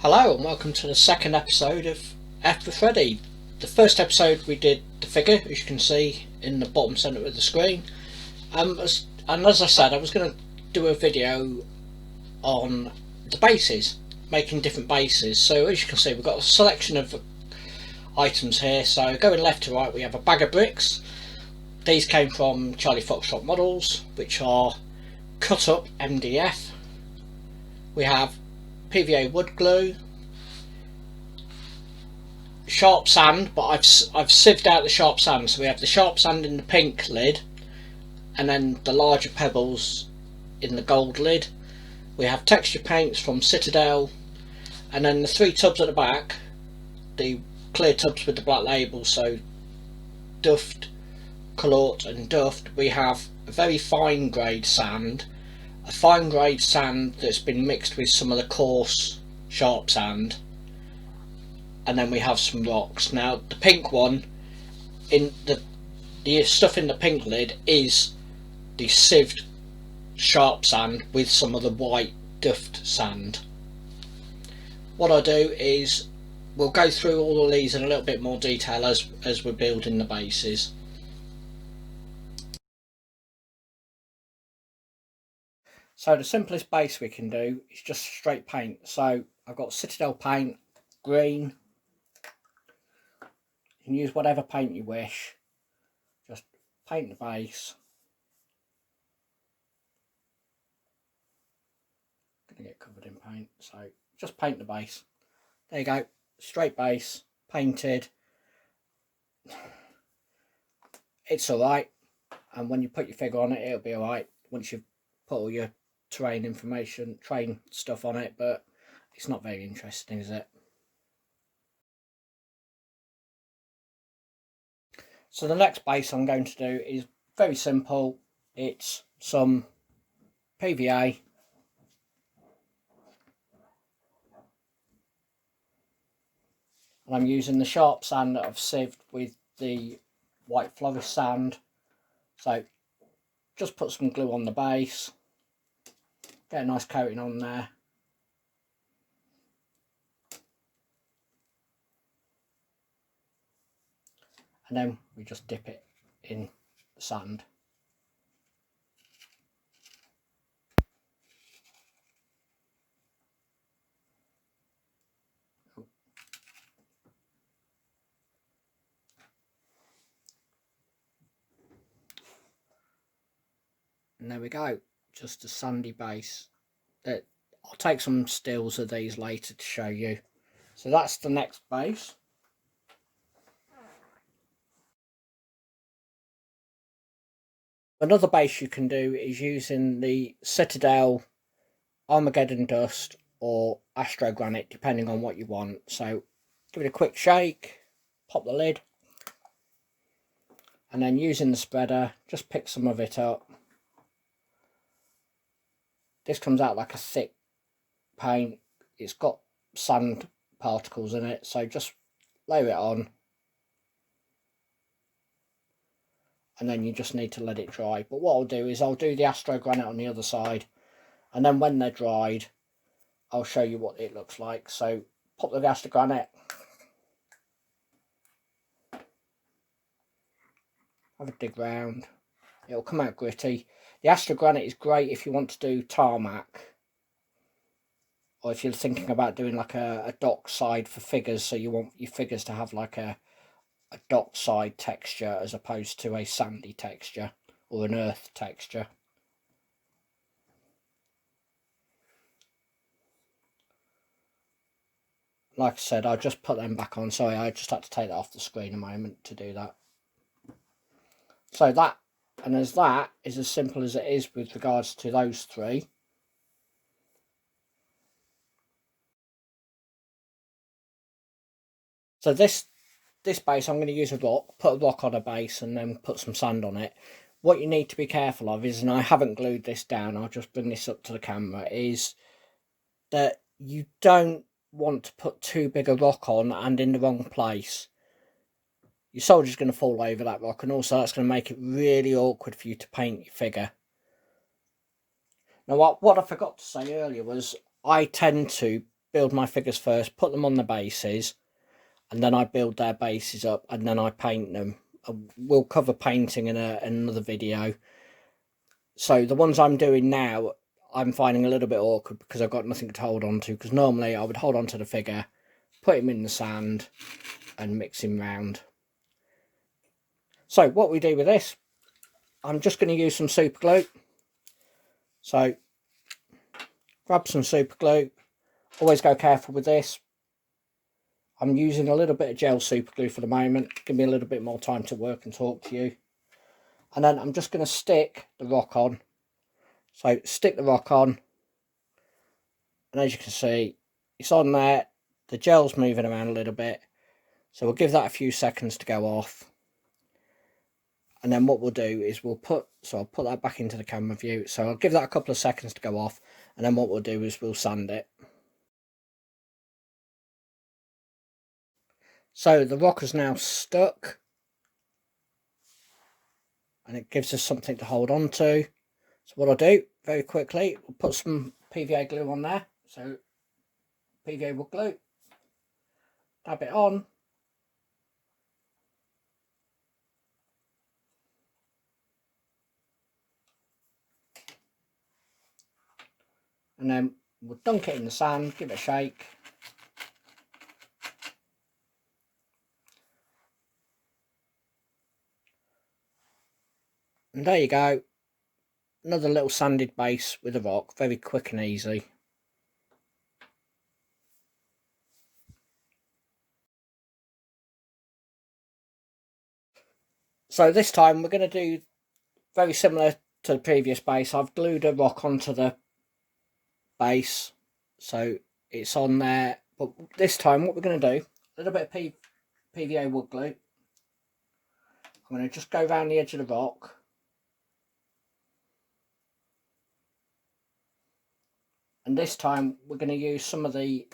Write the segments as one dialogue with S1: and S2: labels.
S1: Hello and welcome to the second episode of F for Freddie. The first episode we did the figure, as you can see in the bottom centre of the screen. And as I said, I was going to do a video on the bases, making different bases. So as you can see, we've got a selection of items here. So going left to right, we have a bag of bricks. These came from Charlie Foxtrot Models, which are cut up MDF. We have PVA wood glue, sharp sand, but I've sieved out the sharp sand, so we have the sharp sand in the pink lid and then the larger pebbles in the gold lid. We have texture paints from Citadel, and then the three tubs at the back, the clear tubs with the black label, so Duft, Colourt and Duft. We have a very fine grade sand, a fine grade sand that's been mixed with some of the coarse sharp sand, and then we have some rocks. Now the pink one, in the stuff in the pink lid is the sieved sharp sand with some of the white Duft sand. What I do is we'll go through all of these in a little bit more detail as we're building the bases. So the simplest base we can do is just straight paint. So I've got Citadel paint, green. You can use whatever paint you wish. Just paint the base. Gonna get covered in paint, so just paint the base. There you go, straight base, painted. It's alright, and when you put your figure on it, it'll be alright once you've put all your terrain information, train stuff on it, but it's not very interesting, is it? So the next base I'm going to do is very simple. It's some PVA, and I'm using the sharp sand that I've sieved with the white florist sand. So just put some glue on the base, get a nice coating on there, and then we just dip it in the sand. And there we go, just a sandy base. I'll take some stills of these later to show you. So that's the next base. Another base you can do is using the Citadel Armageddon Dust or Astro Granite, depending on what you want. So give it a quick shake, pop the lid, and then using the spreader, just pick some of it up. This comes out like a thick paint. It's got sand particles in it, so just layer it on, and then you just need to let it dry. But what I'll do is I'll do the Astro Granite on the other side, and then when they're dried I'll show you what it looks like. So pop the Astro Granite, have a dig round, it'll come out gritty. The Astro Granite is great if you want to do tarmac, or if you're thinking about doing like a dock side for figures, so you want your figures to have like a dock side texture as opposed to a sandy texture or an earth texture. Like I said, I'll just put them back on. Sorry, I just had to take that off the screen a moment to do that. So that, and as that is as simple as it is with regards to those three. So this base, I'm going to use a rock, put a rock on a base and then put some sand on it. What you need to be careful of is, and I haven't glued this down, I'll just bring this up to the camera, is that you don't want to put too big a rock on and in the wrong place. Your soldier's going to fall over that rock, and also that's going to make it really awkward for you to paint your figure. Now what I forgot to say earlier was I tend to build my figures first, put them on the bases, and then I build their bases up, and then I paint them. We'll cover painting in another video. So the ones I'm doing now, I'm finding a little bit awkward because I've got nothing to hold on to, because normally I would hold on to the figure, put him in the sand and mix him round. So what we do with this, I'm just going to use some super glue. So grab some super glue. Always go careful with this. I'm using a little bit of gel super glue for the moment. Give me a little bit more time to work and talk to you. And then I'm just going to stick the rock on. So stick the rock on. And as you can see, it's on there. The gel's moving around a little bit. So we'll give that a few seconds to go off. And then what we'll do is I'll put that back into the camera view. So I'll give that a couple of seconds to go off. And then what we'll do is we'll sand it. So the rock is now stuck. And it gives us something to hold on to. So what I'll do, very quickly, we'll put some PVA glue on there. So PVA wood glue. Dab it on. And then we'll dunk it in the sand, give it a shake. And there you go. Another little sanded base with a rock, very quick and easy. So this time we're going to do very similar to the previous base. I've glued a rock onto the base, so it's on there. But this time what we're going to do, a little bit of PVA wood glue. I'm going to just go around the edge of the rock. And this time we're going to use some of the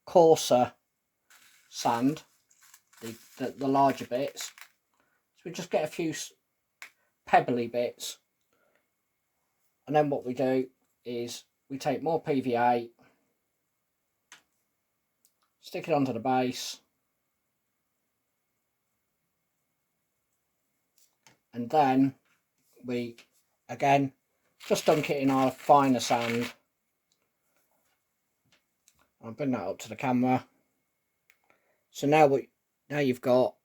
S1: coarser sand, the larger bits. So we just get a few pebbly bits. And then what we do is we take more PVA, stick it onto the base, and then we again just dunk it in our finer sand. I'll bring that up to the camera. So now you've got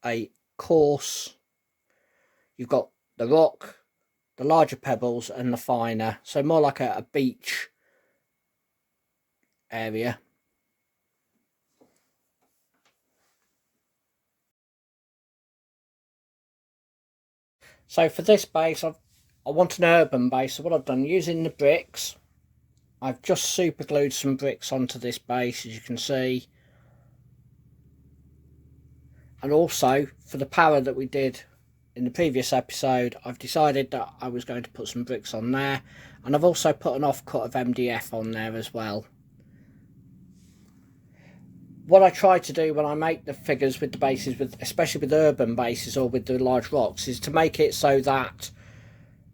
S1: a coarse, you've got the rock, the larger pebbles and the finer, so more like a beach area. So for this base, I want an urban base. So what I've done, using the bricks, I've just super glued some bricks onto this base, as you can see. And also, for the power that we did in the previous episode, I've decided that I was going to put some bricks on there. And I've also put an offcut of MDF on there as well. What I try to do when I make the figures with the bases, especially with urban bases or with the large rocks, is to make it so that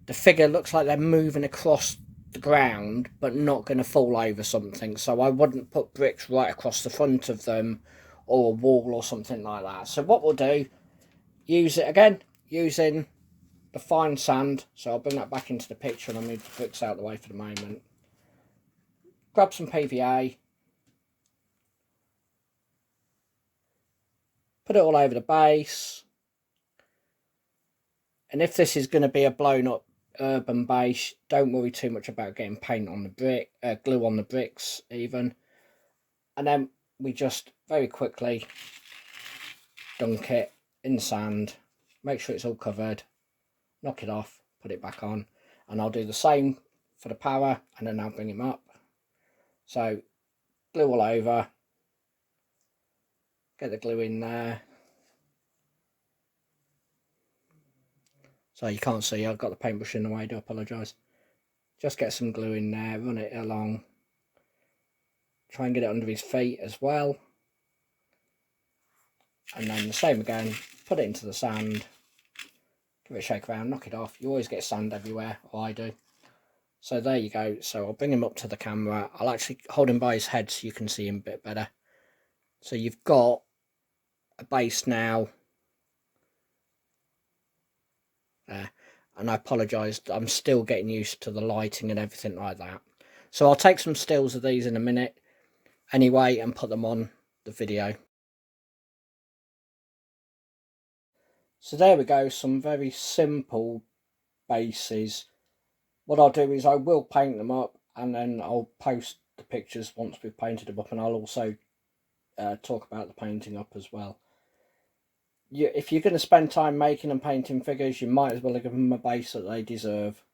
S1: the figure looks like they're moving across the ground but not going to fall over something. So I wouldn't put bricks right across the front of them or a wall or something like that. So what we'll do, use it again using the fine sand. So I'll bring that back into the picture and I'll move the bricks out of the way for the moment. Grab some PVA, put it all over the base. And if this is going to be a blown up urban base, don't worry too much about getting paint on the brick, glue on the bricks even. And then we just very quickly dunk it in the sand, make sure it's all covered, knock it off, put it back on, and I'll do the same for the power, and then I'll bring him up. So glue all over, get the glue in there. So you can't see, I've got the paintbrush in the way, I do apologise. Just get some glue in there, run it along. Try and get it under his feet as well. And then the same again, put it into the sand. Give it a shake around, knock it off. You always get sand everywhere, or I do. So there you go. So I'll bring him up to the camera. I'll actually hold him by his head so you can see him a bit better. So you've got a base now. There. And I apologise, I'm still getting used to the lighting and everything like that. So I'll take some stills of these in a minute anyway and put them on the video. So there we go, some very simple bases. What I'll do is I will paint them up and then I'll post the pictures once we've painted them up, and I'll also talk about the painting up as well. If you're going to spend time making and painting figures, you might as well give them a base that they deserve.